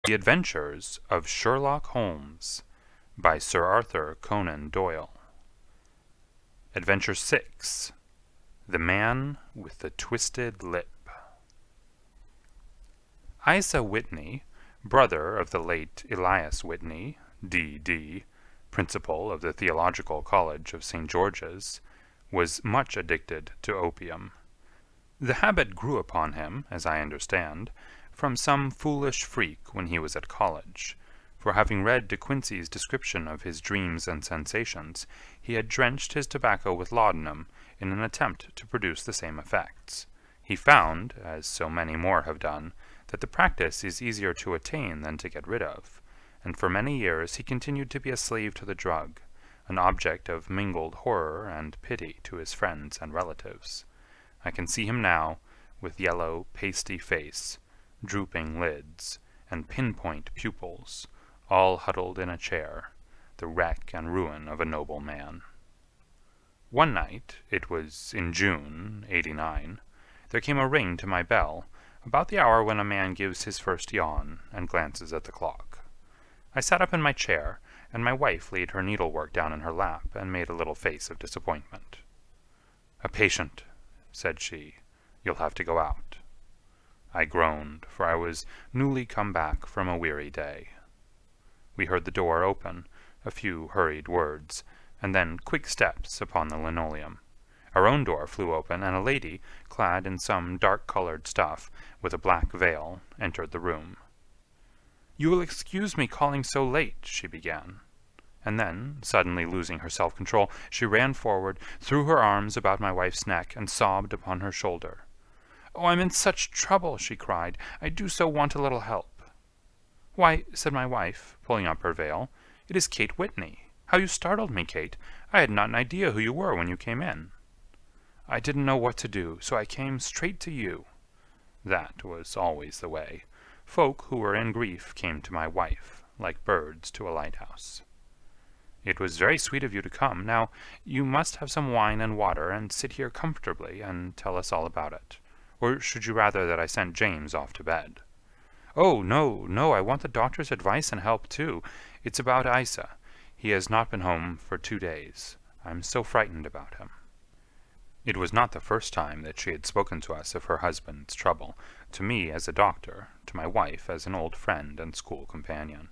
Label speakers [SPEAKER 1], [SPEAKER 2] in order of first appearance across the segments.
[SPEAKER 1] The Adventures of Sherlock Holmes by Sir Arthur Conan Doyle. Adventure 6. The Man with the Twisted Lip. Isa Whitney, brother of the late Elias Whitney, D.D., principal of the Theological College of St. George's, was much addicted to opium. The habit grew upon him, as I understand, from some foolish freak when he was at college, for having read De Quincey's description of his dreams and sensations, he had drenched his tobacco with laudanum in an attempt to produce the same effects. He found, as so many more have done, that the practice is easier to attain than to get rid of, and for many years he continued to be a slave to the drug, an object of mingled horror and pity to his friends and relatives. I can see him now, with yellow, pasty face, drooping lids, and pinpoint pupils, all huddled in a chair, the wreck and ruin of a noble man. One night, it was in June, '89, there came a ring to my bell, about the hour when a man gives his first yawn and glances at the clock. I sat up in my chair, and my wife laid her needlework down in her lap and made a little face of disappointment. "A patient," said she. "You'll have to go out." I groaned, for I was newly come back from a weary day. We heard the door open, a few hurried words, and then quick steps upon the linoleum. Our own door flew open, and a lady, clad in some dark-colored stuff, with a black veil, entered the room. "You will excuse me calling so late," she began. And then, suddenly losing her self-control, she ran forward, threw her arms about my wife's neck, and sobbed upon her shoulder. "Oh, I'm in such trouble," she cried. "I do so want a little help." "Why," said my wife, pulling up her veil, "it is Kate Whitney. How you startled me, Kate. I had not an idea who you were when you came in." "I didn't know what to do, so I came straight to you." That was always the way. Folk who were in grief came to my wife, like birds to a lighthouse. "It was very sweet of you to come. Now, you must have some wine and water, and sit here comfortably, and tell us all about it. Or should you rather that I sent James off to bed?" "Oh, no, no, I want the doctor's advice and help, too. It's about Isa. He has not been home for 2 days. I'm so frightened about him." It was not the first time that she had spoken to us of her husband's trouble, to me as a doctor, to my wife as an old friend and school companion.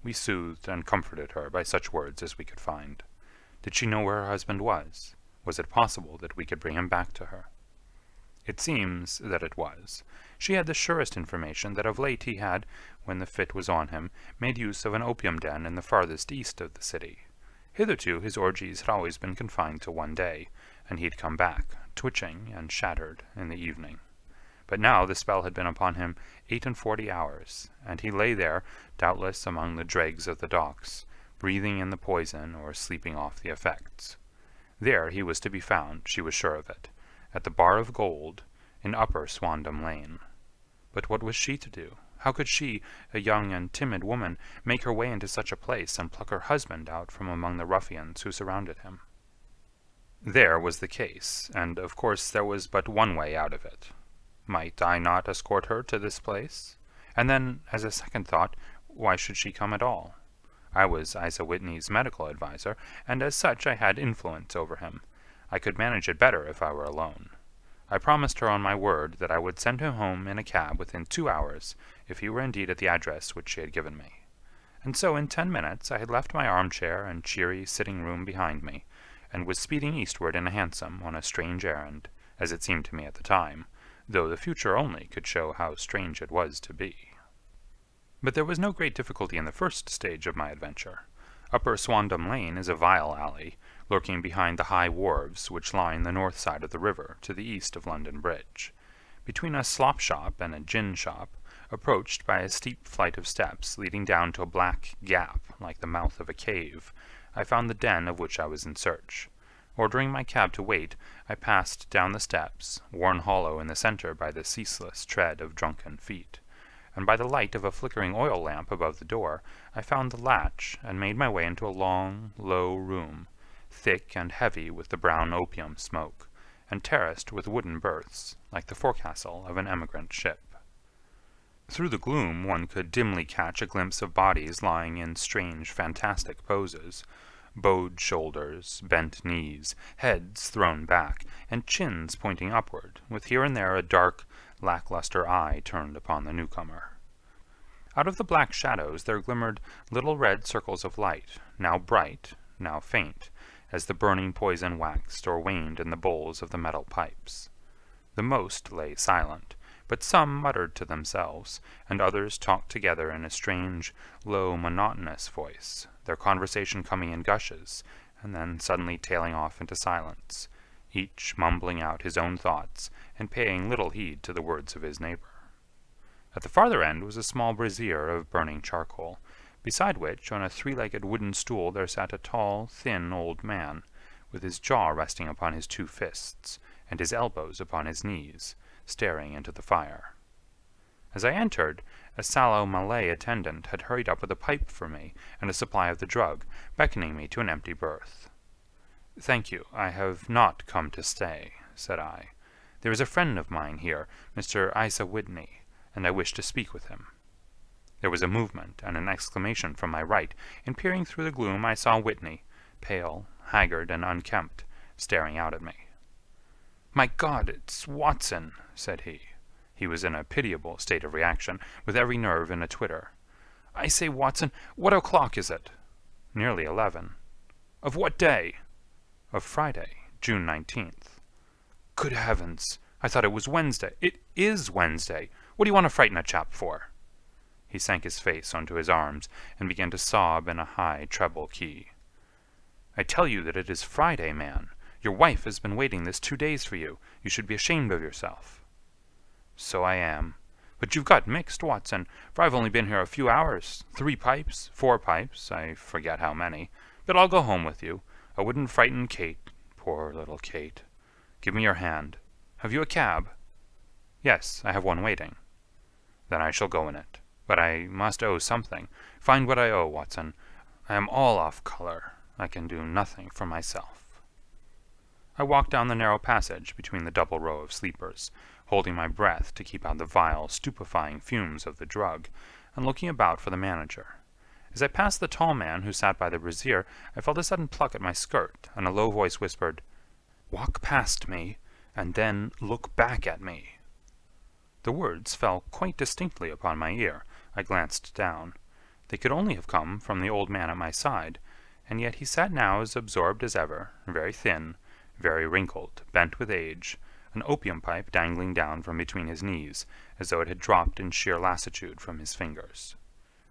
[SPEAKER 1] We soothed and comforted her by such words as we could find. Did she know where her husband was? Was it possible that we could bring him back to her? It seems that it was. She had the surest information that of late he had, when the fit was on him, made use of an opium den in the farthest east of the city. Hitherto his orgies had always been confined to one day, and he had come back, twitching and shattered, in the evening. But now the spell had been upon him 48 hours, and he lay there, doubtless among the dregs of the docks, breathing in the poison or sleeping off the effects. There he was to be found, she was sure of it, at the Bar of Gold, in Upper Swandam Lane. But what was she to do? How could she, a young and timid woman, make her way into such a place and pluck her husband out from among the ruffians who surrounded him? There was the case, and of course there was but one way out of it. Might I not escort her to this place? And then, as a second thought, why should she come at all? I was Isa Whitney's medical adviser, and as such I had influence over him. I could manage it better if I were alone. I promised her on my word that I would send him home in a cab within 2 hours, if he were indeed at the address which she had given me. And so in 10 minutes I had left my armchair and cheery sitting-room behind me, and was speeding eastward in a hansom on a strange errand, as it seemed to me at the time, though the future only could show how strange it was to be. But there was no great difficulty in the first stage of my adventure. Upper Swandam Lane is a vile alley, lurking behind the high wharves which line the north side of the river to the east of London Bridge. Between a slop-shop and a gin-shop, approached by a steep flight of steps leading down to a black gap like the mouth of a cave, I found the den of which I was in search. Ordering my cab to wait, I passed down the steps, worn hollow in the centre by the ceaseless tread of drunken feet, and by the light of a flickering oil lamp above the door, I found the latch and made my way into a long, low room, thick and heavy with the brown opium smoke, and terraced with wooden berths, like the forecastle of an emigrant ship. Through the gloom one could dimly catch a glimpse of bodies lying in strange, fantastic poses, bowed shoulders, bent knees, heads thrown back, and chins pointing upward, with here and there a dark, lackluster eye turned upon the newcomer. Out of the black shadows there glimmered little red circles of light, now bright, now faint, as the burning poison waxed or waned in the bowls of the metal pipes. The most lay silent, but some muttered to themselves, and others talked together in a strange, low, monotonous voice, their conversation coming in gushes, and then suddenly tailing off into silence, each mumbling out his own thoughts and paying little heed to the words of his neighbor. At the farther end was a small brazier of burning charcoal, beside which, on a three-legged wooden stool, there sat a tall, thin old man, with his jaw resting upon his two fists, and his elbows upon his knees, staring into the fire. As I entered, a sallow Malay attendant had hurried up with a pipe for me and a supply of the drug, beckoning me to an empty berth. "Thank you, I have not come to stay," said I. "There is a friend of mine here, Mr. Isa Whitney, and I wish to speak with him." There was a movement and an exclamation from my right, and peering through the gloom I saw Whitney, pale, haggard, and unkempt, staring out at me. "My God, it's Watson," said he. He was in a pitiable state of reaction, with every nerve in a twitter. "I say, Watson, what o'clock is it?" "Nearly 11. "Of what day?" "Of Friday, June 19th. "Good heavens! I thought it was Wednesday. It is Wednesday. What do you want to frighten a chap for?" He sank his face onto his arms and began to sob in a high treble key. "I tell you that it is Friday, man. Your wife has been waiting this 2 days for you. You should be ashamed of yourself." "So I am. But you've got mixed, Watson, for I've only been here a few hours. 3 pipes, 4 pipes, I forget how many. But I'll go home with you. I wouldn't frighten Kate, poor little Kate. Give me your hand. Have you a cab?" "Yes, I have one waiting." "Then I shall go in it. But I must owe something. Find what I owe, Watson. I am all off color. I can do nothing for myself." I walked down the narrow passage between the double row of sleepers, holding my breath to keep out the vile, stupefying fumes of the drug, and looking about for the manager. As I passed the tall man who sat by the brazier, I felt a sudden pluck at my skirt, and a low voice whispered, "Walk past me, and then look back at me." The words fell quite distinctly upon my ear. I glanced down. They could only have come from the old man at my side, and yet he sat now as absorbed as ever, very thin, very wrinkled, bent with age, an opium pipe dangling down from between his knees, as though it had dropped in sheer lassitude from his fingers.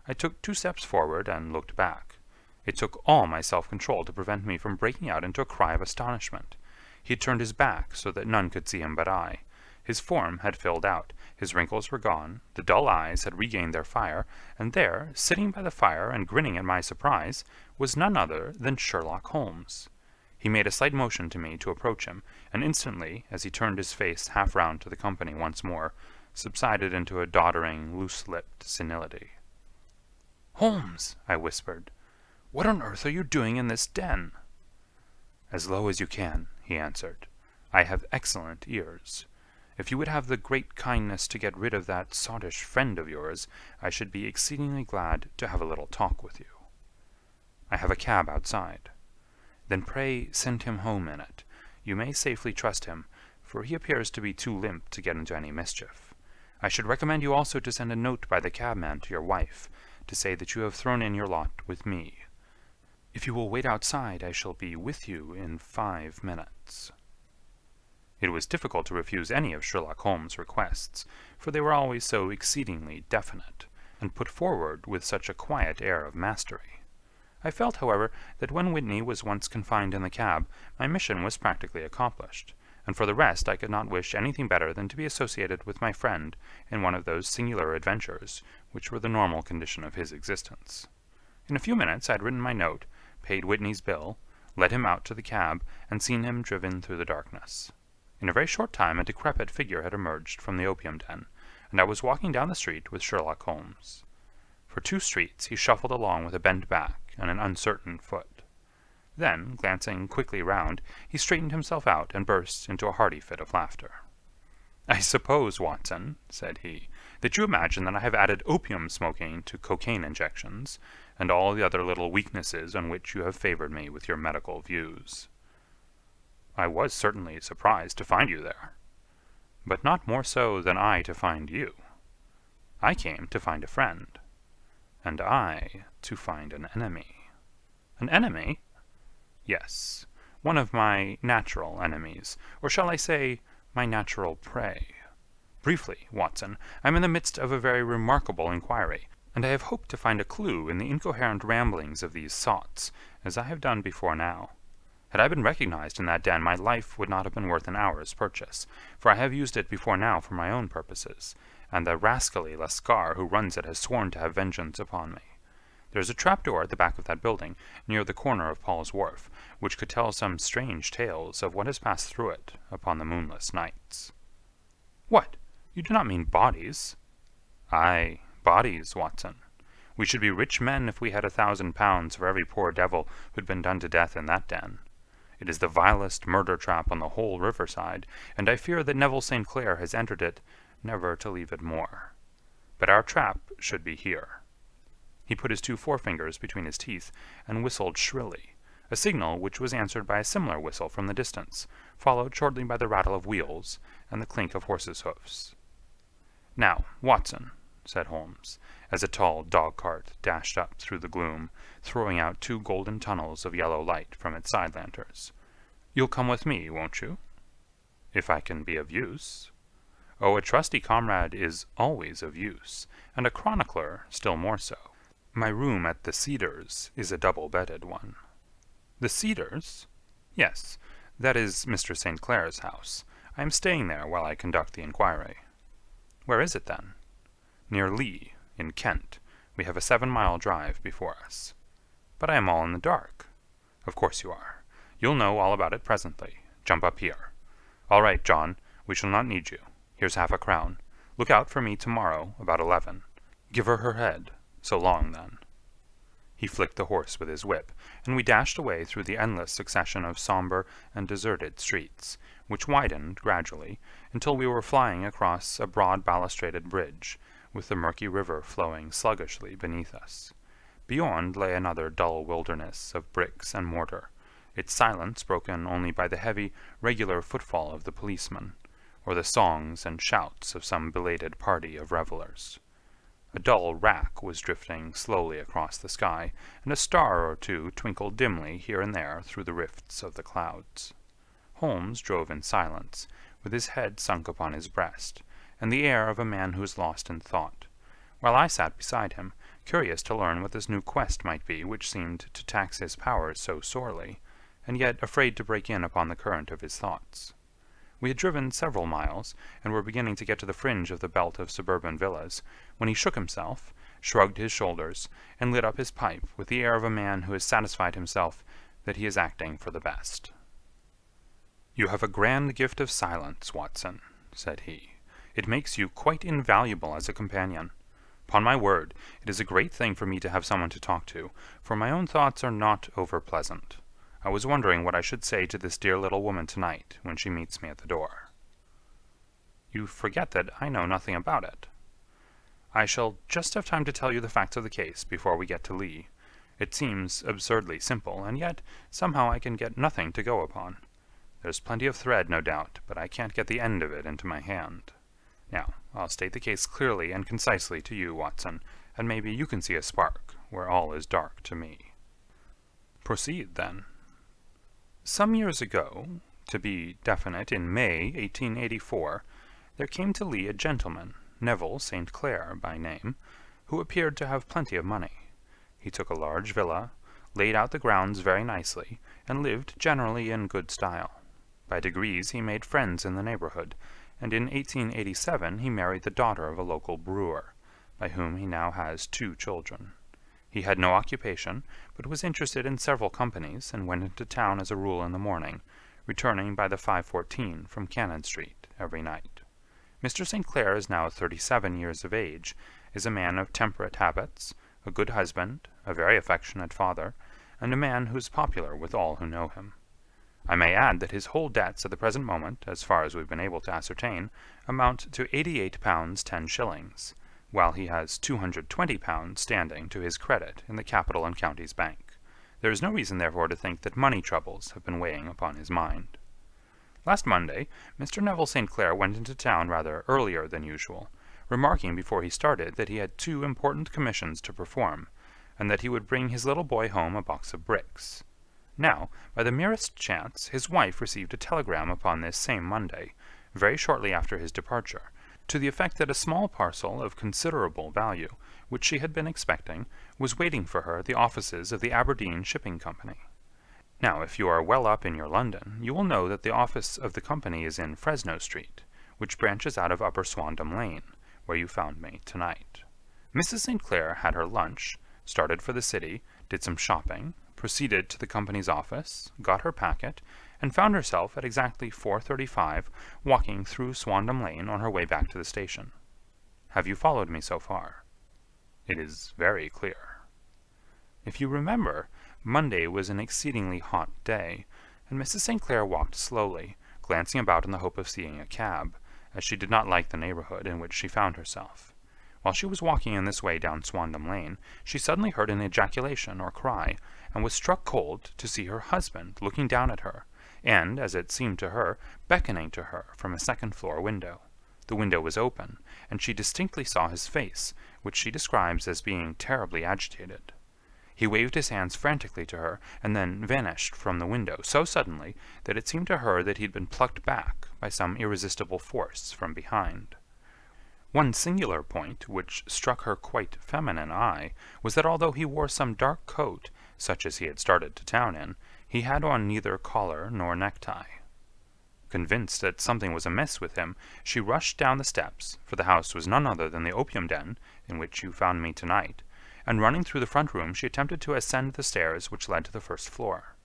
[SPEAKER 1] I took 2 steps forward and looked back. It took all my self-control to prevent me from breaking out into a cry of astonishment. He had turned his back so that none could see him but I. His form had filled out, his wrinkles were gone, the dull eyes had regained their fire, and there, sitting by the fire and grinning at my surprise, was none other than Sherlock Holmes. He made a slight motion to me to approach him, and instantly, as he turned his face half round to the company once more, subsided into a doddering, loose-lipped senility. "Holmes," I whispered, "what on earth are you doing in this den?" "As low as you can," he answered. "I have excellent ears. If you would have the great kindness to get rid of that sottish friend of yours, I should be exceedingly glad to have a little talk with you." "I have a cab outside." "Then pray send him home in it. You may safely trust him, for he appears to be too limp to get into any mischief. I should recommend you also to send a note by the cabman to your wife, to say that you have thrown in your lot with me. If you will wait outside, I shall be with you in 5 minutes." It was difficult to refuse any of Sherlock Holmes' requests, for they were always so exceedingly definite, and put forward with such a quiet air of mastery. I felt, however, that when Whitney was once confined in the cab, my mission was practically accomplished, and for the rest I could not wish anything better than to be associated with my friend in one of those singular adventures which were the normal condition of his existence. In a few minutes I had written my note, paid Whitney's bill, led him out to the cab, and seen him driven through the darkness. In a very short time a decrepit figure had emerged from the opium den, and I was walking down the street with Sherlock Holmes. For 2 streets he shuffled along with a bent back and an uncertain foot. Then, glancing quickly round, he straightened himself out and burst into a hearty fit of laughter. "I suppose, Watson," said he, "that you imagine that I have added opium smoking to cocaine injections, and all the other little weaknesses on which you have favored me with your medical views." "I was certainly surprised to find you there." "But not more so than I to find you. I came to find a friend, and I to find an enemy." "An enemy?" "Yes, one of my natural enemies, or shall I say, my natural prey. Briefly, Watson, I am in the midst of a very remarkable inquiry, and I have hoped to find a clue in the incoherent ramblings of these sots, as I have done before now. Had I been recognized in that den, my life would not have been worth an hour's purchase, for I have used it before now for my own purposes, and the rascally Lascar who runs it has sworn to have vengeance upon me. There is a trapdoor at the back of that building, near the corner of Paul's Wharf, which could tell some strange tales of what has passed through it upon the moonless nights." "What! You do not mean bodies?" "Ay, bodies, Watson. We should be rich men if we had £1,000 for every poor devil who had been done to death in that den. It is the vilest murder trap on the whole riverside, and I fear that Neville St. Clair has entered it never to leave it more. But our trap should be here." He put his two forefingers between his teeth and whistled shrilly, a signal which was answered by a similar whistle from the distance, followed shortly by the rattle of wheels and the clink of horses' hoofs. "Now, Watson," said Holmes, as a tall dog-cart dashed up through the gloom, throwing out two golden tunnels of yellow light from its side lanterns, "you'll come with me, won't you?" "If I can be of use." "Oh, a trusty comrade is always of use, and a chronicler still more so. My room at the Cedars is a double-bedded one." "The Cedars?" "Yes, that is Mr. St. Clair's house. I am staying there while I conduct the inquiry." "Where is it, then?" "Near Lee, in Kent. We have a 7-mile drive before us." "But I am all in the dark." "Of course you are. You'll know all about it presently. Jump up here. All right, John, we shall not need you. Here's £half-a-crown. Look out for me tomorrow about 11. Give her head. So long, then." He flicked the horse with his whip, and we dashed away through the endless succession of somber and deserted streets, which widened gradually until we were flying across a broad balustraded bridge, with the murky river flowing sluggishly beneath us. Beyond lay another dull wilderness of bricks and mortar, its silence broken only by the heavy, regular footfall of the policeman, or the songs and shouts of some belated party of revellers. A dull wrack was drifting slowly across the sky, and a star or two twinkled dimly here and there through the rifts of the clouds. Holmes drove in silence, with his head sunk upon his breast, and the air of a man who is lost in thought, while I sat beside him, curious to learn what this new quest might be which seemed to tax his powers so sorely, and yet afraid to break in upon the current of his thoughts. We had driven several miles, and were beginning to get to the fringe of the belt of suburban villas, when he shook himself, shrugged his shoulders, and lit up his pipe with the air of a man who has satisfied himself that he is acting for the best. "You have a grand gift of silence, Watson," said he. "It makes you quite invaluable as a companion. Upon my word, it is a great thing for me to have someone to talk to, for my own thoughts are not over-pleasant. I was wondering what I should say to this dear little woman tonight when she meets me at the door." "You forget that I know nothing about it." "I shall just have time to tell you the facts of the case before we get to Lee. It seems absurdly simple, and yet somehow I can get nothing to go upon. There's plenty of thread, no doubt, but I can't get the end of it into my hand. Now, I'll state the case clearly and concisely to you, Watson, and maybe you can see a spark where all is dark to me." "Proceed, then." Some years ago, to be definite, in May 1884, there came to Lee a gentleman, Neville St. Clair by name, who appeared to have plenty of money. He took a large villa, laid out the grounds very nicely, and lived generally in good style. By degrees he made friends in the neighborhood, and in 1887 he married the daughter of a local brewer, by whom he now has 2 children. He had no occupation, but was interested in several companies, and went into town as a rule in the morning, returning by the 5:14 from Cannon Street every night. Mr. St. Clair is now 37 years of age, is a man of temperate habits, a good husband, a very affectionate father, and a man who is popular with all who know him. I may add that his whole debts at the present moment, as far as we've been able to ascertain, amount to £88 10s, while he has £220 standing to his credit in the Capital and Counties Bank. There is no reason, therefore, to think that money troubles have been weighing upon his mind. Last Monday, Mr. Neville St. Clair went into town rather earlier than usual, remarking before he started that he had 2 important commissions to perform, and that he would bring his little boy home a box of bricks. Now, by the merest chance, his wife received a telegram upon this same Monday, very shortly after his departure, to the effect that a small parcel of considerable value, which she had been expecting, was waiting for her at the offices of the Aberdeen Shipping Company. Now, if you are well up in your London, you will know that the office of the company is in Fresno Street, which branches out of Upper Swandam Lane, where you found me tonight. Mrs. St. Clair had her lunch, started for the city, did some shopping, proceeded to the company's office, got her packet, and found herself at exactly 4:35 walking through Swandam Lane on her way back to the station. Have you followed me so far? It is very clear. If you remember, Monday was an exceedingly hot day, and Mrs. St. Clair walked slowly, glancing about in the hope of seeing a cab, as she did not like the neighborhood in which she found herself. While she was walking in this way down Swandam Lane, she suddenly heard an ejaculation or cry, and was struck cold to see her husband looking down at her, and, as it seemed to her, beckoning to her from a second-floor window. The window was open, and she distinctly saw his face, which she describes as being terribly agitated. He waved his hands frantically to her, and then vanished from the window so suddenly that it seemed to her that he had been plucked back by some irresistible force from behind. One singular point, which struck her quite feminine eye, was that although he wore some dark coat, such as he had started to town in, he had on neither collar nor necktie. Convinced that something was amiss with him, she rushed down the steps, for the house was none other than the opium den in which you found me tonight, and running through the front room she attempted to ascend the stairs which led to the first floor.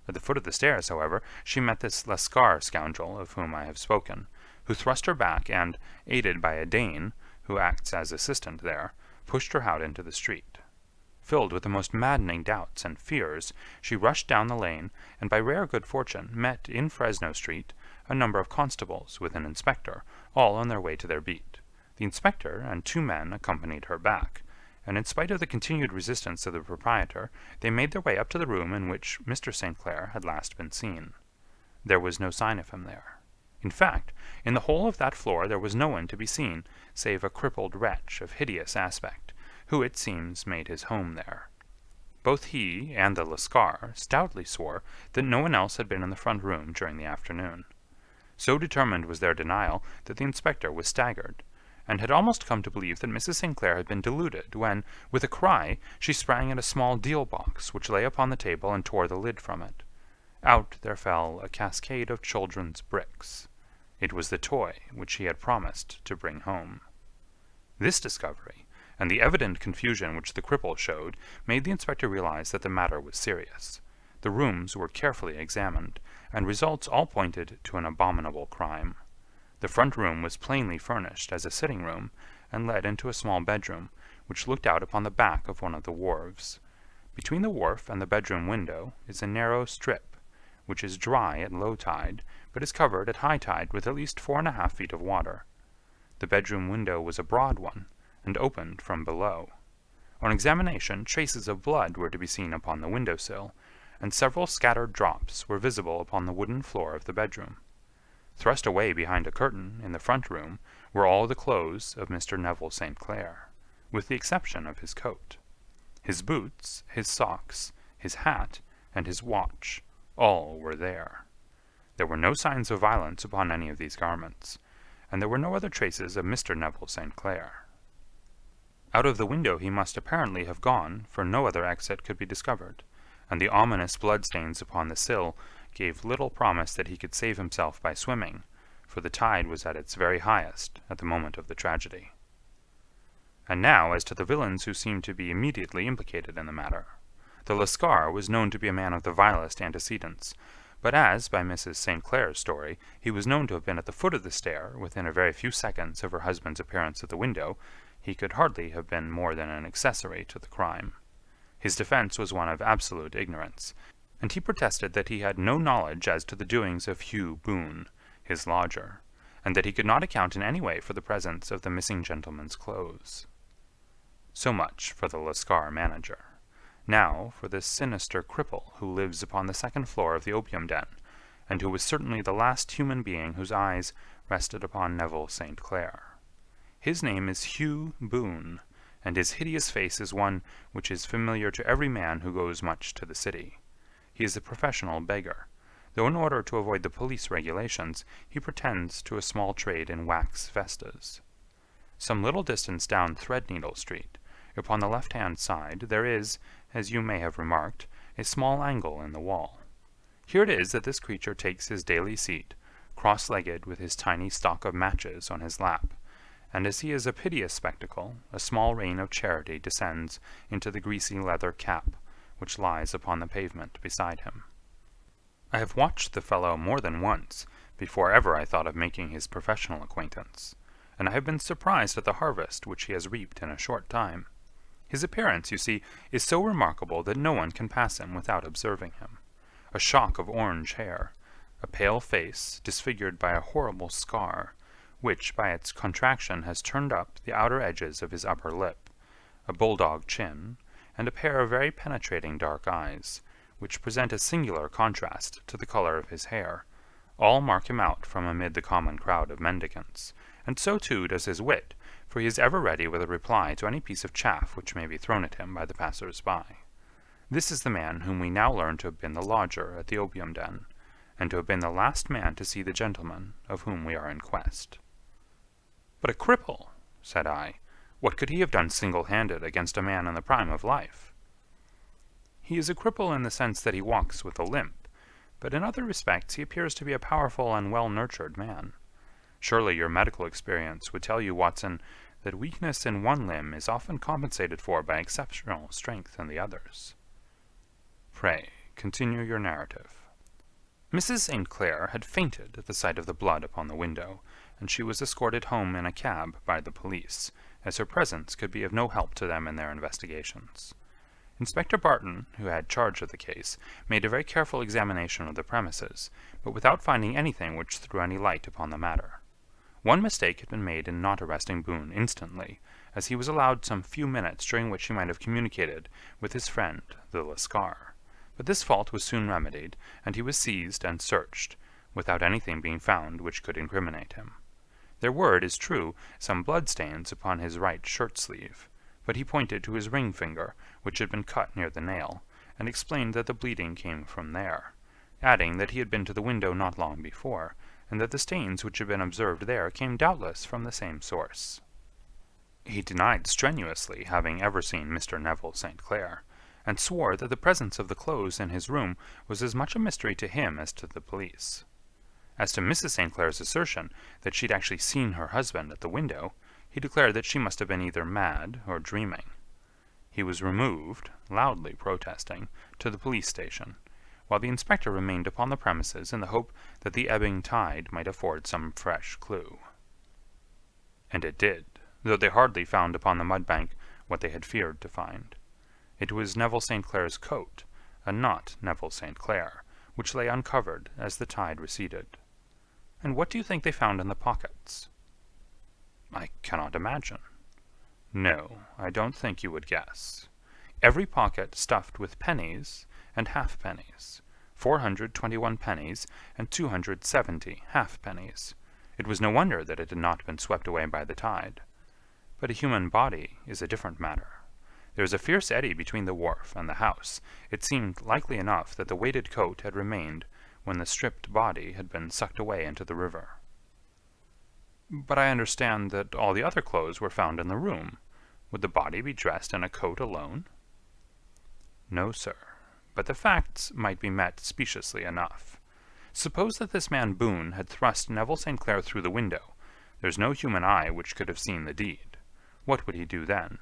[SPEAKER 1] At the foot of the stairs, however, she met this Lascar scoundrel of whom I have spoken, who thrust her back and, aided by a Dane, who acts as assistant there, pushed her out into the street. Filled with the most maddening doubts and fears, she rushed down the lane, and by rare good fortune met in Fresno Street a number of constables with an inspector, all on their way to their beat. The inspector and 2 men accompanied her back, and in spite of the continued resistance of the proprietor, they made their way up to the room in which Mr. St. Clair had last been seen. There was no sign of him there. In fact, in the whole of that floor there was no one to be seen, save a crippled wretch of hideous aspect, who, it seems, made his home there. Both he and the Lascar stoutly swore that no one else had been in the front room during the afternoon. So determined was their denial that the inspector was staggered, and had almost come to believe that Mrs. St. Clair had been deluded, when, with a cry, she sprang at a small deal-box which lay upon the table and tore the lid from it. Out there fell a cascade of children's bricks. It was the toy which he had promised to bring home. This discovery, and the evident confusion which the cripple showed, made the inspector realize that the matter was serious. The rooms were carefully examined, and results all pointed to an abominable crime. The front room was plainly furnished as a sitting-room, and led into a small bedroom, which looked out upon the back of one of the wharves. Between the wharf and the bedroom window is a narrow strip, which is dry at low tide, but is covered at high tide with at least 4½ feet of water. The bedroom window was a broad one, and opened from below. On examination, traces of blood were to be seen upon the window-sill, and several scattered drops were visible upon the wooden floor of the bedroom. Thrust away behind a curtain, in the front room, were all the clothes of Mr. Neville St. Clair, with the exception of his coat. His boots, his socks, his hat, and his watch, all were there. There were no signs of violence upon any of these garments, and there were no other traces of Mr. Neville St. Clair. Out of the window he must apparently have gone, for no other exit could be discovered, and the ominous bloodstains upon the sill gave little promise that he could save himself by swimming, for the tide was at its very highest at the moment of the tragedy. And now as to the villains who seemed to be immediately implicated in the matter. The Lascar was known to be a man of the vilest antecedents, but as, by Mrs. St. Clair's story, he was known to have been at the foot of the stair within a very few seconds of her husband's appearance at the window, he could hardly have been more than an accessory to the crime. His defense was one of absolute ignorance, and he protested that he had no knowledge as to the doings of Hugh Boone, his lodger, and that he could not account in any way for the presence of the missing gentleman's clothes. So much for the Lascar manager. Now for this sinister cripple who lives upon the second floor of the opium den, and who was certainly the last human being whose eyes rested upon Neville St. Clair. His name is Hugh Boone, and his hideous face is one which is familiar to every man who goes much to the city. He is a professional beggar, though in order to avoid the police regulations, he pretends to a small trade in wax vestas. Some little distance down Threadneedle Street, upon the left-hand side, there is, as you may have remarked, a small angle in the wall. Here it is that this creature takes his daily seat, cross-legged with his tiny stock of matches on his lap, and as he is a piteous spectacle, a small rain of charity descends into the greasy leather cap which lies upon the pavement beside him. I have watched the fellow more than once before ever I thought of making his professional acquaintance, and I have been surprised at the harvest which he has reaped in a short time. His appearance, you see, is so remarkable that no one can pass him without observing him. A shock of orange hair, a pale face disfigured by a horrible scar, which by its contraction has turned up the outer edges of his upper lip, a bulldog chin, and a pair of very penetrating dark eyes, which present a singular contrast to the color of his hair, all mark him out from amid the common crowd of mendicants, and so too does his wit, for he is ever ready with a reply to any piece of chaff which may be thrown at him by the passers-by. This is the man whom we now learn to have been the lodger at the opium den, and to have been the last man to see the gentleman of whom we are in quest. But a cripple, said I, what could he have done single-handed against a man in the prime of life? He is a cripple in the sense that he walks with a limp, but in other respects he appears to be a powerful and well-nurtured man. Surely your medical experience would tell you, Watson, that weakness in one limb is often compensated for by exceptional strength in the others. Pray, continue your narrative. Mrs. St. Clair had fainted at the sight of the blood upon the window, and she was escorted home in a cab by the police, as her presence could be of no help to them in their investigations. Inspector Barton, who had charge of the case, made a very careful examination of the premises, but without finding anything which threw any light upon the matter. One mistake had been made in not arresting Boone instantly, as he was allowed some few minutes during which he might have communicated with his friend the Lascar. But this fault was soon remedied, and he was seized and searched, without anything being found which could incriminate him. There were, it is true, some blood-stains upon his right shirt-sleeve, but he pointed to his ring finger, which had been cut near the nail, and explained that the bleeding came from there, adding that he had been to the window not long before, and that the stains which had been observed there came doubtless from the same source. He denied strenuously having ever seen Mr. Neville St. Clair, and swore that the presence of the clothes in his room was as much a mystery to him as to the police. As to Mrs. St. Clair's assertion that she had actually seen her husband at the window, he declared that she must have been either mad or dreaming. He was removed, loudly protesting, to the police station, while the inspector remained upon the premises in the hope that the ebbing tide might afford some fresh clue. And it did, though they hardly found upon the mud-bank what they had feared to find. It was Neville St. Clair's coat, and not Neville St. Clair, which lay uncovered as the tide receded. And what do you think they found in the pockets? I cannot imagine. No, I don't think you would guess. Every pocket stuffed with pennies and halfpennies, 421 pennies and 270 halfpennies. It was no wonder that it had not been swept away by the tide. But a human body is a different matter. There was a fierce eddy between the wharf and the house. It seemed likely enough that the weighted coat had remained when the stripped body had been sucked away into the river. But I understand that all the other clothes were found in the room. Would the body be dressed in a coat alone? No, sir, but the facts might be met speciously enough. Suppose that this man Boone had thrust Neville St. Clair through the window. There's no human eye which could have seen the deed. What would he do then?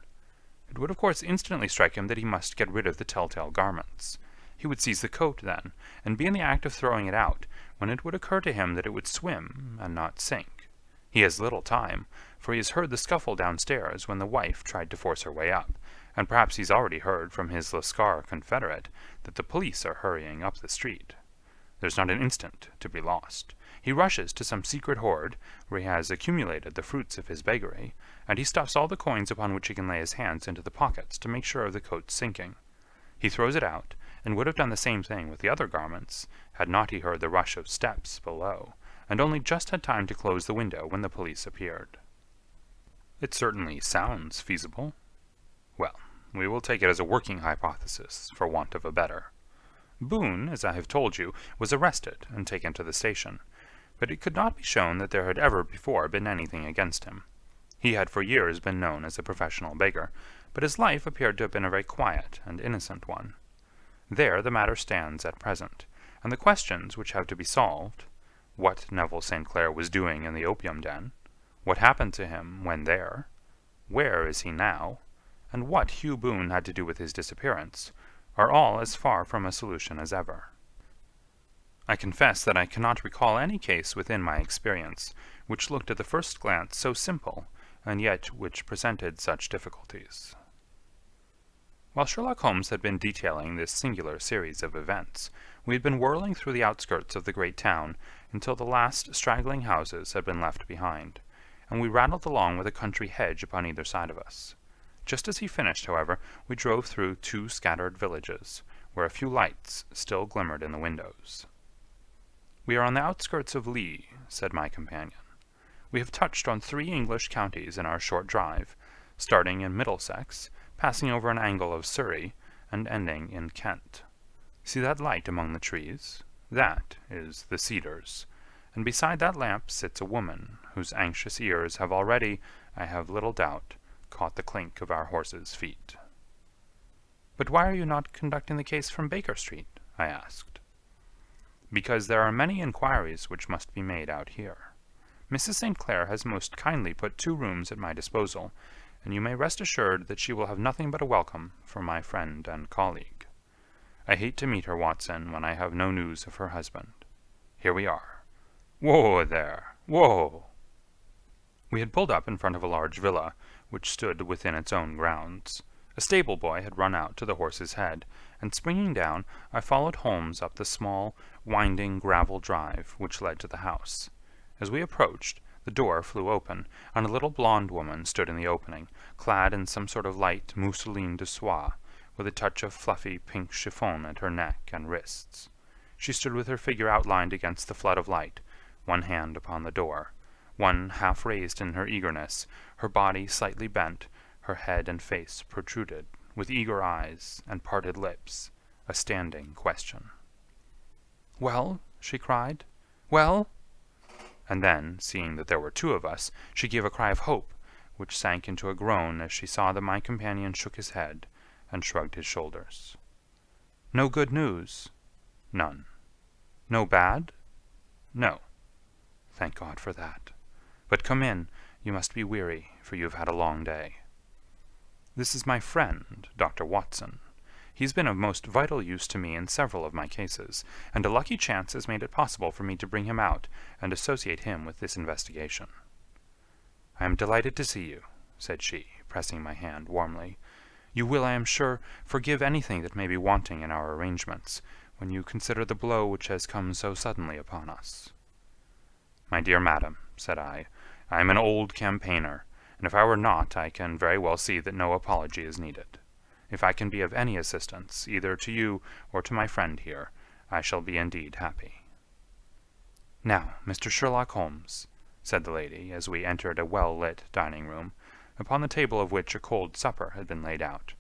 [SPEAKER 1] It would of course instantly strike him that he must get rid of the telltale garments. He would seize the coat then, and be in the act of throwing it out, when it would occur to him that it would swim and not sink. He has little time, for he has heard the scuffle downstairs when the wife tried to force her way up, and perhaps he's already heard from his Lascar confederate that the police are hurrying up the street. There's not an instant to be lost. He rushes to some secret hoard, where he has accumulated the fruits of his beggary, and he stuffs all the coins upon which he can lay his hands into the pockets to make sure of the coat's sinking. He throws it out, and would have done the same thing with the other garments, had not he heard the rush of steps below, and only just had time to close the window when the police appeared. It certainly sounds feasible. Well, we will take it as a working hypothesis, for want of a better. Boone, as I have told you, was arrested and taken to the station, but it could not be shown that there had ever before been anything against him. He had for years been known as a professional beggar, but his life appeared to have been a very quiet and innocent one. There the matter stands at present, and the questions which have to be solved, what Neville St. Clair was doing in the opium den, what happened to him when there, where is he now, and what Hugh Boone had to do with his disappearance, are all as far from a solution as ever. I confess that I cannot recall any case within my experience which looked at the first glance so simple, and yet which presented such difficulties. While Sherlock Holmes had been detailing this singular series of events, we had been whirling through the outskirts of the great town until the last straggling houses had been left behind, and we rattled along with a country hedge upon either side of us. Just as he finished, however, we drove through 2 scattered villages, where a few lights still glimmered in the windows. "We are on the outskirts of Lee," said my companion. "We have touched on 3 English counties in our short drive, starting in Middlesex, passing over an angle of Surrey, and ending in Kent. See that light among the trees? That is the Cedars, and beside that lamp sits a woman whose anxious ears have already, I have little doubt, caught the clink of our horses' feet." "But why are you not conducting the case from Baker Street?" I asked. "Because there are many inquiries which must be made out here. Mrs. St. Clair has most kindly put 2 rooms at my disposal, and you may rest assured that she will have nothing but a welcome from my friend and colleague. I hate to meet her, Watson, when I have no news of her husband. Here we are. Whoa there! Whoa!" We had pulled up in front of a large villa, which stood within its own grounds. A stable boy had run out to the horse's head, and springing down, I followed Holmes up the small, winding gravel drive which led to the house. As we approached, the door flew open, and a little blonde woman stood in the opening, clad in some sort of light mousseline de soie, with a touch of fluffy pink chiffon at her neck and wrists. She stood with her figure outlined against the flood of light, one hand upon the door, one half raised in her eagerness, her body slightly bent, her head and face protruded, with eager eyes and parted lips, a standing question. "Well?" she cried. "Well?" And then, seeing that there were 2 of us, she gave a cry of hope, which sank into a groan as she saw that my companion shook his head and shrugged his shoulders. "No good news?" "None." "No bad?" "No." "Thank God for that. But come in, you must be weary, for you have had a long day. This is my friend, Dr. Watson. He's been of most vital use to me in several of my cases, and a lucky chance has made it possible for me to bring him out and associate him with this investigation." "I am delighted to see you," said she, pressing my hand warmly. "You will, I am sure, forgive anything that may be wanting in our arrangements, when you consider the blow which has come so suddenly upon us." "My dear madam," said I am an old campaigner, and if I were not, I can very well see that no apology is needed. If I can be of any assistance, either to you or to my friend here, I shall be indeed happy." "Now, Mr. Sherlock Holmes," said the lady, as we entered a well-lit dining-room, upon the table of which a cold supper had been laid out,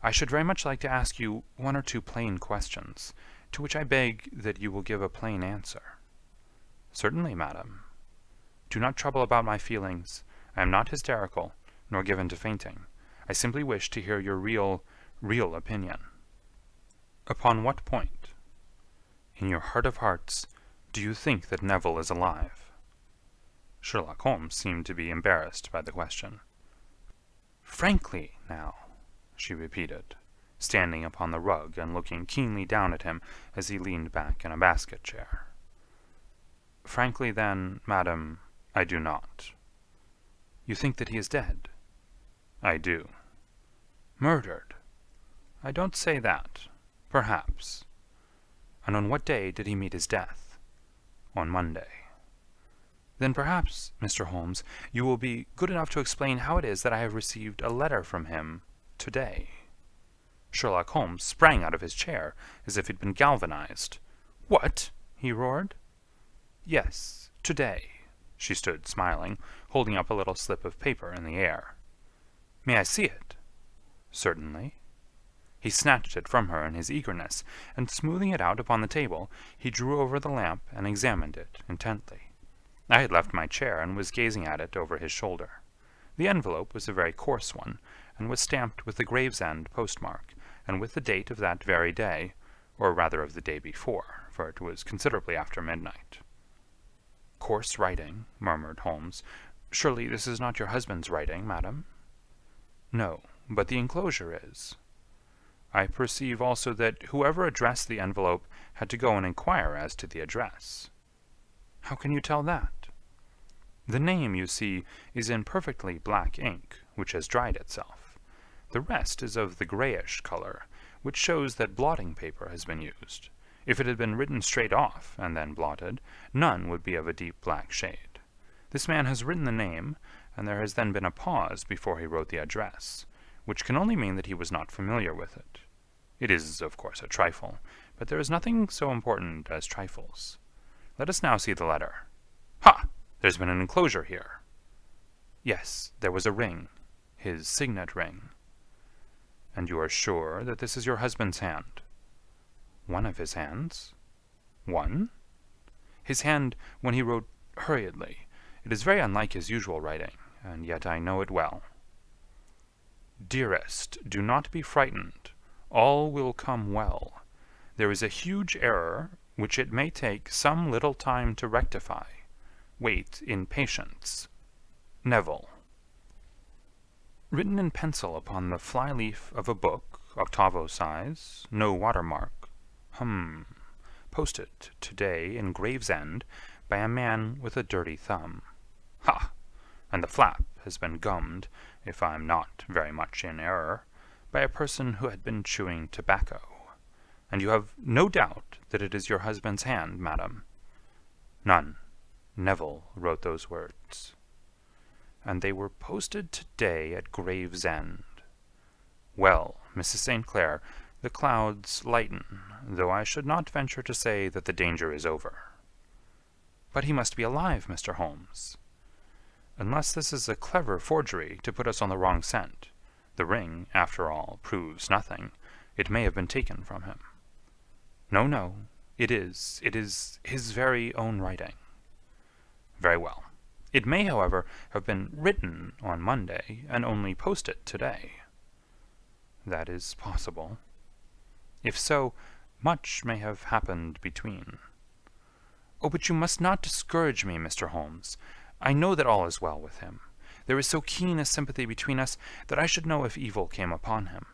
[SPEAKER 1] "I should very much like to ask you 1 or 2 plain questions, to which I beg that you will give a plain answer." "Certainly, madam." "Do not trouble about my feelings. I am not hysterical, nor given to fainting. I simply wish to hear your real opinion." "Upon what point?" "In your heart of hearts, do you think that Neville is alive?" Sherlock Holmes seemed to be embarrassed by the question. "Frankly, now," she repeated, standing upon the rug and looking keenly down at him as he leaned back in a basket chair. "Frankly, then, madam, I do not." "You think that he is dead?" "I do." Murdered? I don't say that. Perhaps. And on what day did he meet his death? On Monday. Then perhaps, Mr. Holmes, you will be good enough to explain how it is that I have received a letter from him today. Sherlock Holmes sprang out of his chair as if he'd been galvanized. What? He roared. Yes, today. She stood smiling, holding up a little slip of paper in the air. May I see it? Certainly. He snatched it from her in his eagerness, and smoothing it out upon the table, he drew over the lamp and examined it intently. I had left my chair and was gazing at it over his shoulder. The envelope was a very coarse one, and was stamped with the Gravesend postmark, and with the date of that very day, or rather of the day before, for it was considerably after midnight. Coarse writing, murmured Holmes. Surely this is not your husband's writing, madam? No, but the enclosure is. I perceive also that whoever addressed the envelope had to go and inquire as to the address. How can you tell that? The name, you see, is in perfectly black ink, which has dried itself. The rest is of the grayish color, which shows that blotting paper has been used. If it had been written straight off, and then blotted, none would be of a deep black shade. This man has written the name, and there has then been a pause before he wrote the address, which can only mean that he was not familiar with it. It is, of course, a trifle, but there is nothing so important as trifles. Let us now see the letter. Ha! There's been an enclosure here. Yes, there was a ring, his signet ring. And you are sure that this is your husband's hand? One of his hands? One? His hand when he wrote hurriedly. It is very unlike his usual writing, and yet I know it well. Dearest, do not be frightened. All will come well. There is a huge error which it may take some little time to rectify. Wait in patience. Neville. Written in pencil upon the fly-leaf of a book, octavo size, no watermark. Posted today in Gravesend by a man with a dirty thumb. Ha! And the flap has been gummed, if I am not very much in error, by a person who had been chewing tobacco. And you have no doubt that it is your husband's hand, madam? None. Neville wrote those words. And they were posted today at Gravesend. Well, Mrs. St. Clair, the clouds lighten, though I should not venture to say that the danger is over. But he must be alive, Mr. Holmes. Unless this is a clever forgery to put us on the wrong scent. The ring, after all, proves nothing. It may have been taken from him. No, no, it is his very own writing. Very well. It may, however, have been written on Monday, and only posted today. That is possible. If so, much may have happened between. Oh, but you must not discourage me, Mr. Holmes. I know that all is well with him. There is so keen a sympathy between us that I should know if evil came upon him.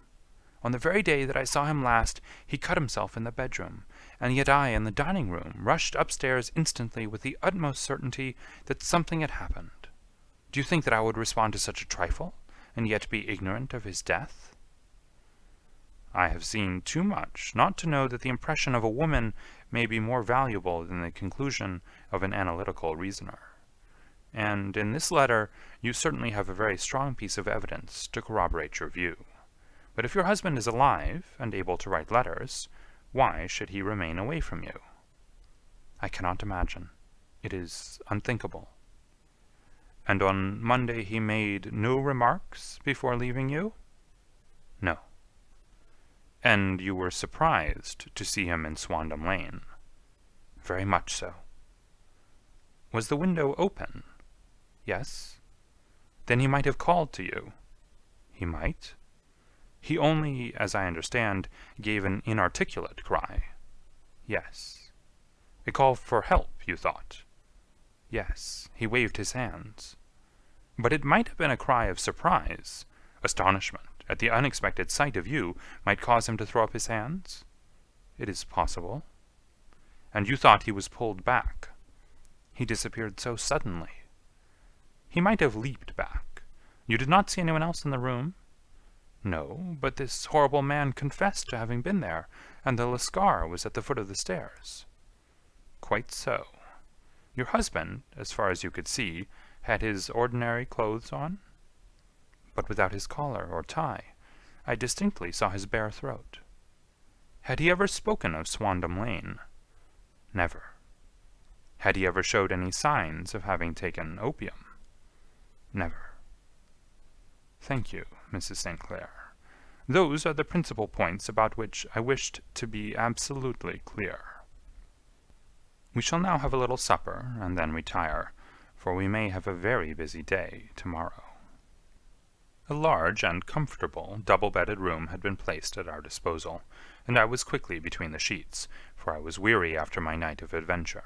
[SPEAKER 1] On the very day that I saw him last, he cut himself in the bedroom, and yet I, in the dining-room, rushed upstairs instantly with the utmost certainty that something had happened. Do you think that I would respond to such a trifle, and yet be ignorant of his death? I have seen too much not to know that the impression of a woman may be more valuable than the conclusion of an analytical reasoner. And in this letter you certainly have a very strong piece of evidence to corroborate your view. But if your husband is alive and able to write letters, why should he remain away from you? I cannot imagine. It is unthinkable. And on Monday he made no remarks before leaving you? No. And you were surprised to see him in Swandam Lane? Very much so. Was the window open? Yes. Then he might have called to you. He might. He only, as I understand, gave an inarticulate cry. Yes. A call for help, you thought? Yes. He waved his hands. But it might have been a cry of surprise. Astonishment at the unexpected sight of you might cause him to throw up his hands? It is possible. And you thought he was pulled back. He disappeared so suddenly. He might have leaped back. You did not see anyone else in the room? No, but this horrible man confessed to having been there, and the Lascar was at the foot of the stairs. Quite so. Your husband, as far as you could see, had his ordinary clothes on? But without his collar or tie. I distinctly saw his bare throat. Had he ever spoken of Swandam Lane? Never. Had he ever showed any signs of having taken opium? Never. Thank you, Mrs. St. Clair. Those are the principal points about which I wished to be absolutely clear. We shall now have a little supper, and then retire, for we may have a very busy day tomorrow. A large and comfortable double-bedded room had been placed at our disposal, and I was quickly between the sheets, for I was weary after my night of adventure.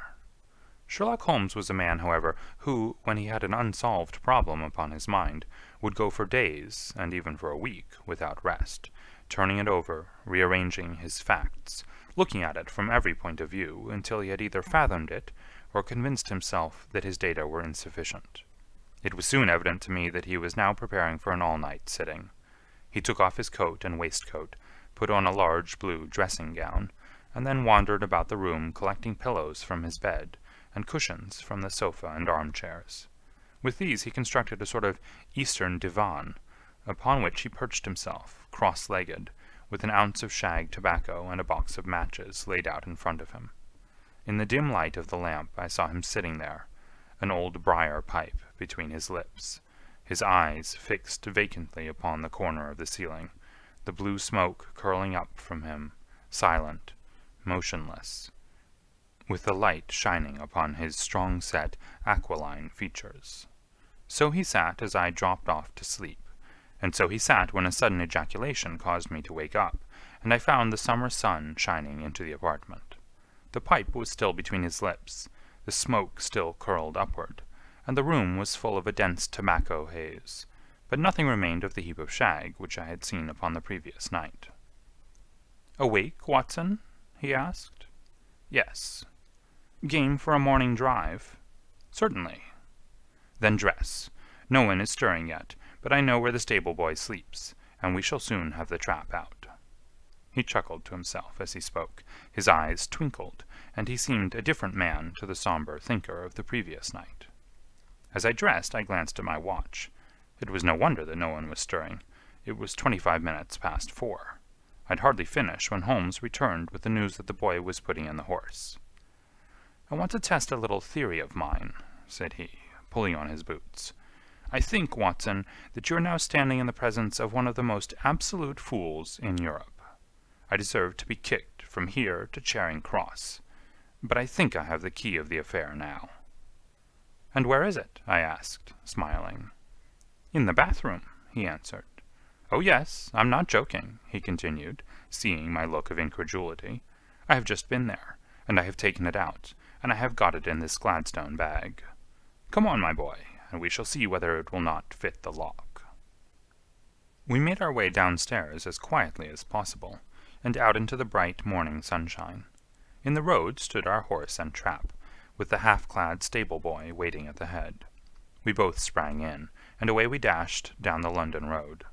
[SPEAKER 1] Sherlock Holmes was a man, however, who, when he had an unsolved problem upon his mind, would go for days, and even for a week, without rest, turning it over, rearranging his facts, looking at it from every point of view, until he had either fathomed it, or convinced himself that his data were insufficient. It was soon evident to me that he was now preparing for an all-night sitting. He took off his coat and waistcoat, put on a large blue dressing-gown, and then wandered about the room collecting pillows from his bed, and cushions from the sofa and armchairs. With these he constructed a sort of Eastern divan, upon which he perched himself, cross-legged, with an ounce of shag tobacco and a box of matches laid out in front of him. In the dim light of the lamp I saw him sitting there, an old briar pipe between his lips, his eyes fixed vacantly upon the corner of the ceiling, the blue smoke curling up from him, silent, motionless, with the light shining upon his strong-set, aquiline features. So he sat as I dropped off to sleep, and so he sat when a sudden ejaculation caused me to wake up, and I found the summer sun shining into the apartment. The pipe was still between his lips, the smoke still curled upward, and the room was full of a dense tobacco haze, but nothing remained of the heap of shag which I had seen upon the previous night. "Awake, Watson?" he asked. "Yes." "Game for a morning drive?" "Certainly." "Then dress. No one is stirring yet, but I know where the stable-boy sleeps, and we shall soon have the trap out." He chuckled to himself as he spoke, his eyes twinkled, and he seemed a different man to the sombre thinker of the previous night. As I dressed, I glanced at my watch. It was no wonder that no one was stirring. It was 25 minutes past 4. I'd hardly finished when Holmes returned with the news that the boy was putting in the horse. "I want to test a little theory of mine," said he, pulling on his boots. "I think, Watson, that you are now standing in the presence of one of the most absolute fools in Europe. I deserve to be kicked from here to Charing Cross, but I think I have the key of the affair now." "And where is it?" I asked, smiling. "In the bathroom," he answered. "Oh, yes, I'm not joking," he continued, seeing my look of incredulity. "I have just been there, and I have taken it out, and I have got it in this Gladstone bag. Come on, my boy, and we shall see whether it will not fit the lock." We made our way downstairs as quietly as possible, and out into the bright morning sunshine. In the road stood our horse and trap, with the half-clad stable-boy waiting at the head. We both sprang in, and away we dashed down the London road.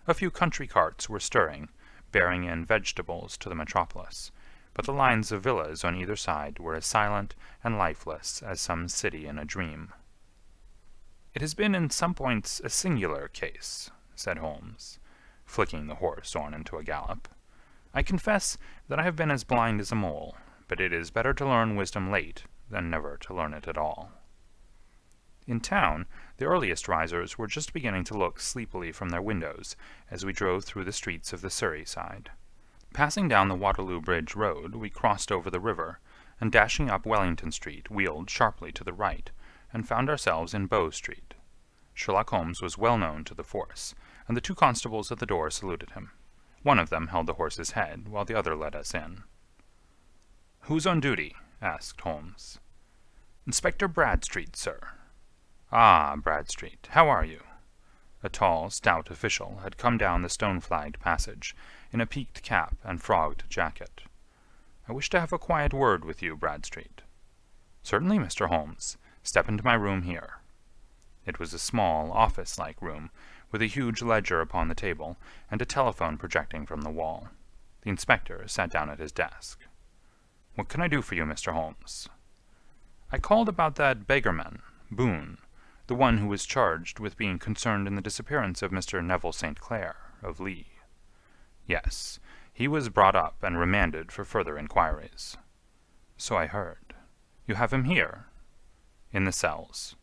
[SPEAKER 1] A few country carts were stirring, bearing in vegetables to the metropolis, but the lines of villas on either side were as silent and lifeless as some city in a dream. "It has been in some points a singular case," said Holmes, flicking the horse on into a gallop. "I confess that I have been as blind as a mole, but it is better to learn wisdom late than never to learn it at all." In town, the earliest risers were just beginning to look sleepily from their windows as we drove through the streets of the Surrey side. Passing down the Waterloo Bridge Road, we crossed over the river, and dashing up Wellington Street, wheeled sharply to the right, and found ourselves in Bow Street. Sherlock Holmes was well known to the force, and the two constables at the door saluted him. One of them held the horse's head, while the other led us in. "Who's on duty?" asked Holmes. "Inspector Bradstreet, sir." "Ah, Bradstreet, how are you?" A tall, stout official had come down the stone-flagged passage, in a peaked cap and frogged jacket. "I wish to have a quiet word with you, Bradstreet." "Certainly, Mr. Holmes. Step into my room here." It was a small, office-like room, with a huge ledger upon the table and a telephone projecting from the wall. The inspector sat down at his desk. "What can I do for you, Mr. Holmes?" "I called about that beggarman, Boone, the one who was charged with being concerned in the disappearance of Mr. Neville St. Clair, of Lee." "Yes, he was brought up and remanded for further inquiries." "So I heard. You have him here?" "In the cells."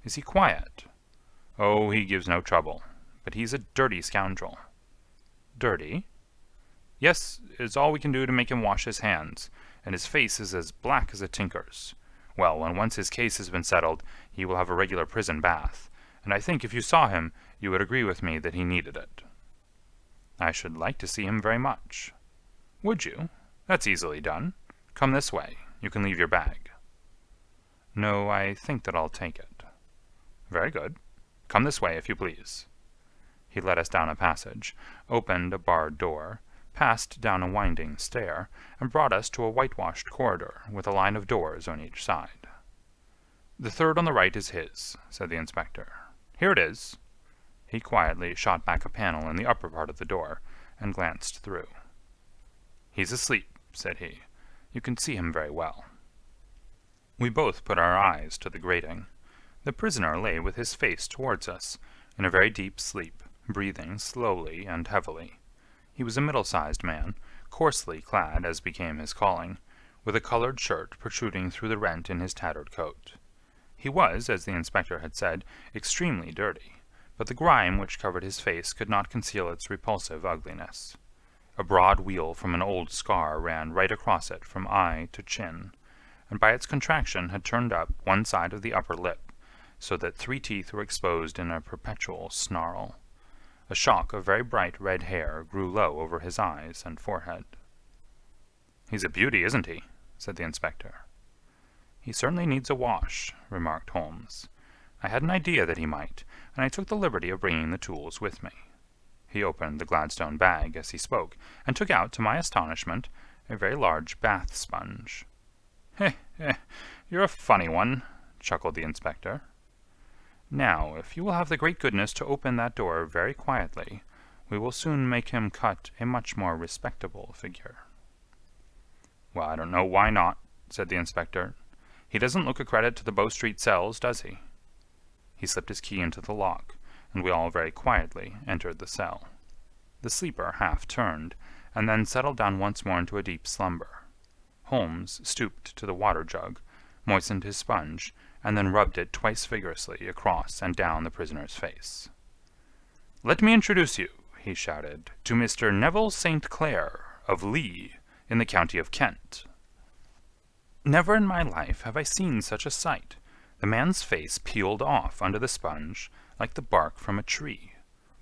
[SPEAKER 1] "Is he quiet?" "Oh, he gives no trouble, but he's a dirty scoundrel." "Dirty?" "Yes, it's all we can do to make him wash his hands, and his face is as black as a tinker's. Well, when once his case has been settled, he will have a regular prison bath, and I think if you saw him, you would agree with me that he needed it." "I should like to see him very much." "Would you? That's easily done. Come this way. You can leave your bag." "No, I think that I'll take it." "Very good. Come this way, if you please." He led us down a passage, opened a barred door, passed down a winding stair, and brought us to a whitewashed corridor with a line of doors on each side. "The third on the right is his," said the inspector. "Here it is." He quietly shot back a panel in the upper part of the door and glanced through. "He's asleep," said he. "You can see him very well." We both put our eyes to the grating. The prisoner lay with his face towards us, in a very deep sleep, breathing slowly and heavily. He was a middle-sized man, coarsely clad as became his calling, with a colored shirt protruding through the rent in his tattered coat. He was, as the inspector had said, extremely dirty, but the grime which covered his face could not conceal its repulsive ugliness. A broad weal from an old scar ran right across it from eye to chin, and by its contraction had turned up one side of the upper lip, so that 3 teeth were exposed in a perpetual snarl. A shock of very bright red hair grew low over his eyes and forehead. "He's a beauty, isn't he?" said the inspector. "He certainly needs a wash," remarked Holmes. "I had an idea that he might, and I took the liberty of bringing the tools with me." He opened the Gladstone bag as he spoke, and took out, to my astonishment, a very large bath sponge. You're a funny one," chuckled the inspector. "Now, if you will have the great goodness to open that door very quietly, we will soon make him cut a much more respectable figure." "Well, I don't know why not," said the inspector. "He doesn't look a credit to the Bow Street cells, does he?" He slipped his key into the lock, and we all very quietly entered the cell. The sleeper half turned, and then settled down once more into a deep slumber. Holmes stooped to the water jug, moistened his sponge, and then rubbed it twice vigorously across and down the prisoner's face. "Let me introduce you," he shouted, "to Mr. Neville St. Clair, of Lee, in the county of Kent." Never in my life have I seen such a sight. The man's face peeled off under the sponge like the bark from a tree.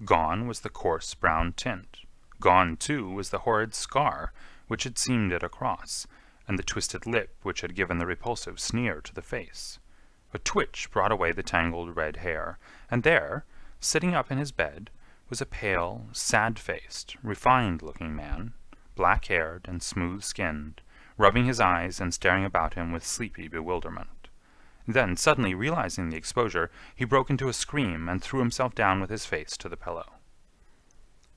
[SPEAKER 1] Gone was the coarse brown tint. Gone, too, was the horrid scar which had seamed it across, and the twisted lip which had given the repulsive sneer to the face. A twitch brought away the tangled red hair, and there, sitting up in his bed, was a pale, sad-faced, refined-looking man, black-haired and smooth-skinned, rubbing his eyes and staring about him with sleepy bewilderment. Then, suddenly realizing the exposure, he broke into a scream and threw himself down with his face to the pillow.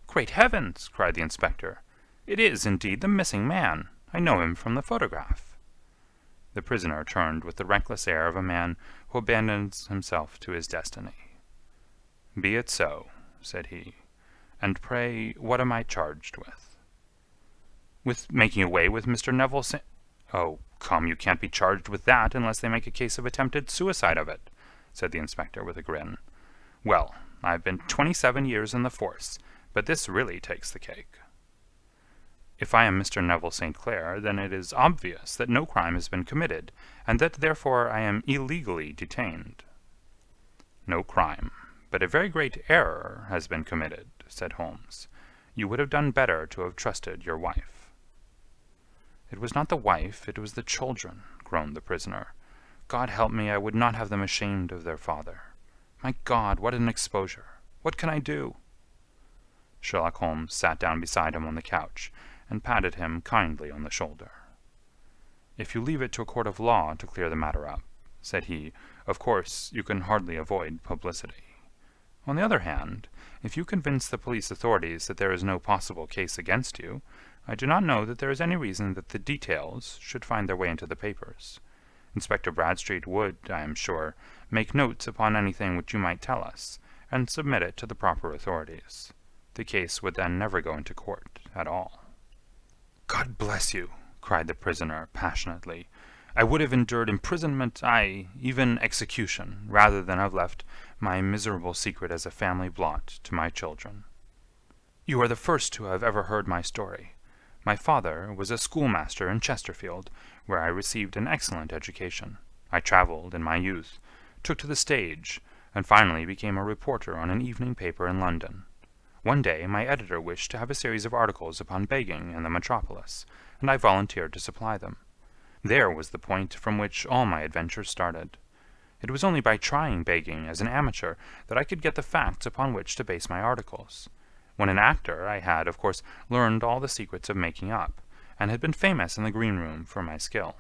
[SPEAKER 1] "Great heavens!" cried the inspector. "It is, indeed, the missing man. I know him from the photograph." The prisoner turned with the reckless air of a man who abandons himself to his destiny. "Be it so," said he. "And pray, what am I charged with?" "With making away with Mr. Neville St. "Oh, come, you can't be charged with that unless they make a case of attempted suicide of it," said the inspector with a grin. "Well, I've been 27 years in the force, but this really takes the cake." "If I am Mr. Neville St. Clair, then it is obvious that no crime has been committed, and that therefore I am illegally detained." "No crime, but a very great error has been committed," said Holmes. "You would have done better to have trusted your wife." "It was not the wife, it was the children," groaned the prisoner. "God help me, I would not have them ashamed of their father. My God, what an exposure! What can I do?" Sherlock Holmes sat down beside him on the couch, and patted him kindly on the shoulder. "If you leave it to a court of law to clear the matter up," said he, "of course you can hardly avoid publicity. On the other hand, if you convince the police authorities that there is no possible case against you, I do not know that there is any reason that the details should find their way into the papers. Inspector Bradstreet would, I am sure, make notes upon anything which you might tell us, and submit it to the proper authorities. The case would then never go into court at all." "God bless you!" cried the prisoner, passionately. "I would have endured imprisonment, aye, even execution, rather than have left my miserable secret as a family blot to my children. You are the first who have ever heard my story. My father was a schoolmaster in Chesterfield, where I received an excellent education. I travelled in my youth, took to the stage, and finally became a reporter on an evening paper in London. One day my editor wished to have a series of articles upon begging in the metropolis, and I volunteered to supply them. There was the point from which all my adventures started. It was only by trying begging as an amateur that I could get the facts upon which to base my articles. When an actor, I had, of course, learned all the secrets of making up, and had been famous in the green room for my skill.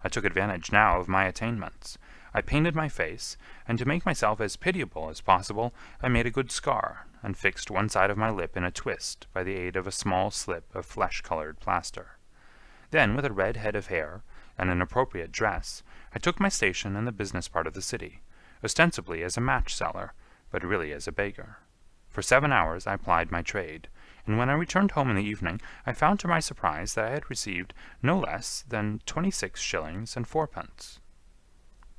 [SPEAKER 1] I took advantage now of my attainments. I painted my face, and to make myself as pitiable as possible, I made a good scar, and fixed one side of my lip in a twist by the aid of a small slip of flesh-colored plaster. Then, with a red head of hair, and an appropriate dress, I took my station in the business part of the city, ostensibly as a match-seller, but really as a beggar. For 7 hours I plied my trade, and when I returned home in the evening, I found to my surprise that I had received no less than 26 shillings and 4pence.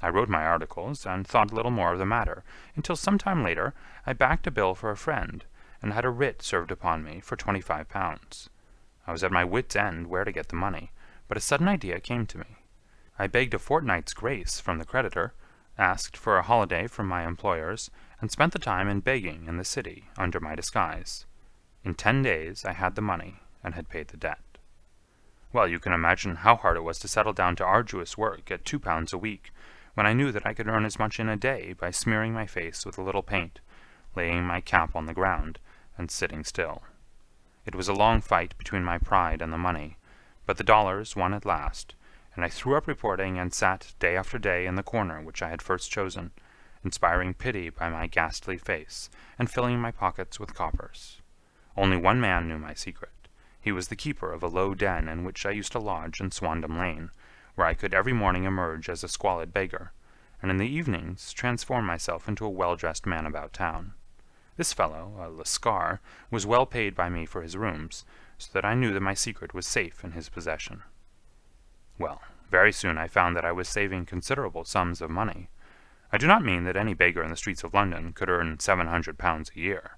[SPEAKER 1] I wrote my articles, and thought little more of the matter, until some time later I backed a bill for a friend, and had a writ served upon me for £25. I was at my wit's end where to get the money, but a sudden idea came to me. I begged a fortnight's grace from the creditor, asked for a holiday from my employers, and spent the time in begging in the city under my disguise. In 10 days I had the money, and had paid the debt. Well, you can imagine how hard it was to settle down to arduous work at £2 a week, when I knew that I could earn as much in a day by smearing my face with a little paint, laying my cap on the ground, and sitting still. It was a long fight between my pride and the money, but the dollars won at last, and I threw up reporting and sat day after day in the corner which I had first chosen, inspiring pity by my ghastly face, and filling my pockets with coppers. Only one man knew my secret. He was the keeper of a low den in which I used to lodge in Swandam Lane, where I could every morning emerge as a squalid beggar, and in the evenings transform myself into a well-dressed man about town. This fellow, a Lascar, was well paid by me for his rooms, so that I knew that my secret was safe in his possession. Well, very soon I found that I was saving considerable sums of money. I do not mean that any beggar in the streets of London could earn £700 a year,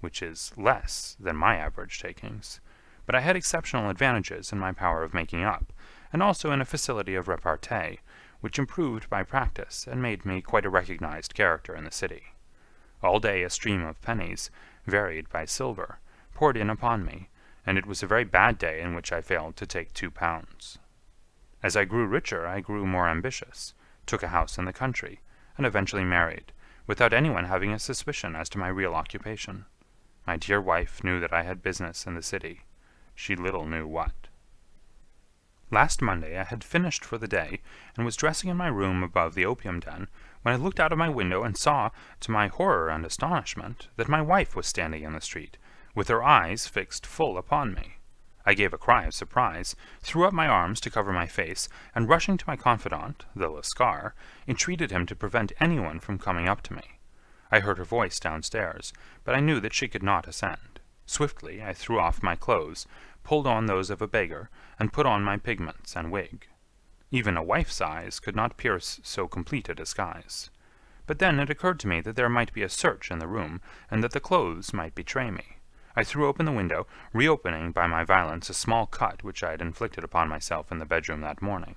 [SPEAKER 1] which is less than my average takings, but I had exceptional advantages in my power of making up, and also in a facility of repartee, which improved by practice and made me quite a recognized character in the city. All day a stream of pennies, varied by silver, poured in upon me, and it was a very bad day in which I failed to take £2. As I grew richer I grew more ambitious, took a house in the country, and eventually married, without anyone having a suspicion as to my real occupation. My dear wife knew that I had business in the city. She little knew what. Last Monday I had finished for the day, and was dressing in my room above the opium den, when I looked out of my window and saw, to my horror and astonishment, that my wife was standing in the street, with her eyes fixed full upon me. I gave a cry of surprise, threw up my arms to cover my face, and rushing to my confidant, the Lascar, entreated him to prevent anyone from coming up to me. I heard her voice downstairs, but I knew that she could not ascend. Swiftly I threw off my clothes, pulled on those of a beggar, and put on my pigments and wig. Even a wife's eyes could not pierce so complete a disguise. But then it occurred to me that there might be a search in the room, and that the clothes might betray me. I threw open the window, reopening by my violence a small cut which I had inflicted upon myself in the bedroom that morning.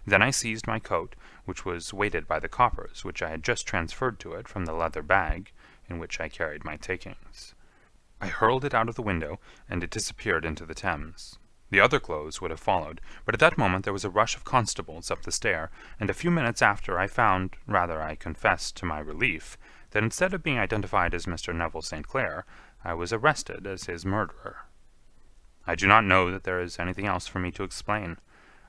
[SPEAKER 1] Then I seized my coat, which was weighted by the coppers which I had just transferred to it from the leather bag in which I carried my takings. I hurled it out of the window, and it disappeared into the Thames. The other clothes would have followed, but at that moment there was a rush of constables up the stair, and a few minutes after I found, rather I confess to my relief, that instead of being identified as Mr. Neville St. Clair, I was arrested as his murderer. I do not know that there is anything else for me to explain.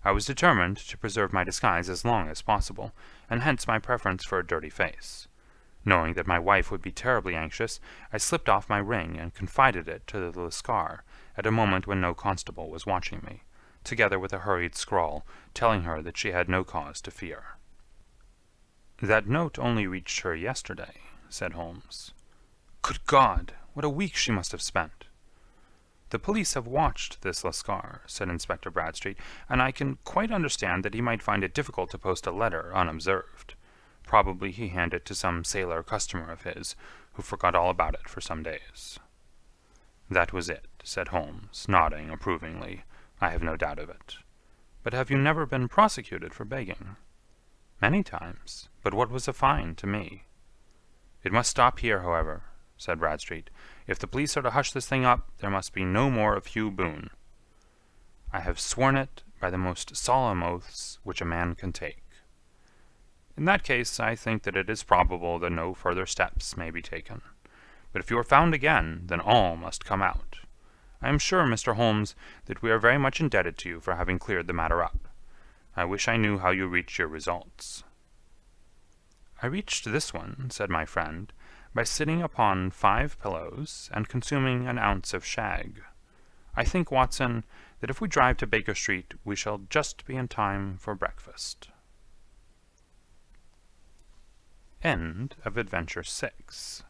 [SPEAKER 1] I was determined to preserve my disguise as long as possible, and hence my preference for a dirty face. Knowing that my wife would be terribly anxious, I slipped off my ring and confided it to the Lascar at a moment when no constable was watching me, together with a hurried scrawl telling her that she had no cause to fear. "That note only reached her yesterday," said Holmes. "Good God! What a week she must have spent!" "The police have watched this Lascar," said Inspector Bradstreet, "and I can quite understand that he might find it difficult to post a letter unobserved. Probably he handed it to some sailor customer of his, who forgot all about it for some days." "That was it," said Holmes, nodding approvingly. "I have no doubt of it. But have you never been prosecuted for begging?" "Many times. But what was a fine to me?" "It must stop here, however," said Bradstreet. "If the police are to hush this thing up, there must be no more of Hugh Boone." "I have sworn it by the most solemn oaths which a man can take." "In that case, I think that it is probable that no further steps may be taken. But if you are found again, then all must come out. I am sure, Mr. Holmes, that we are very much indebted to you for having cleared the matter up. I wish I knew how you reached your results." "I reached this one," said my friend, "by sitting upon 5 pillows and consuming an ounce of shag. I think, Watson, that if we drive to Baker Street we shall just be in time for breakfast." End of Adventure 6.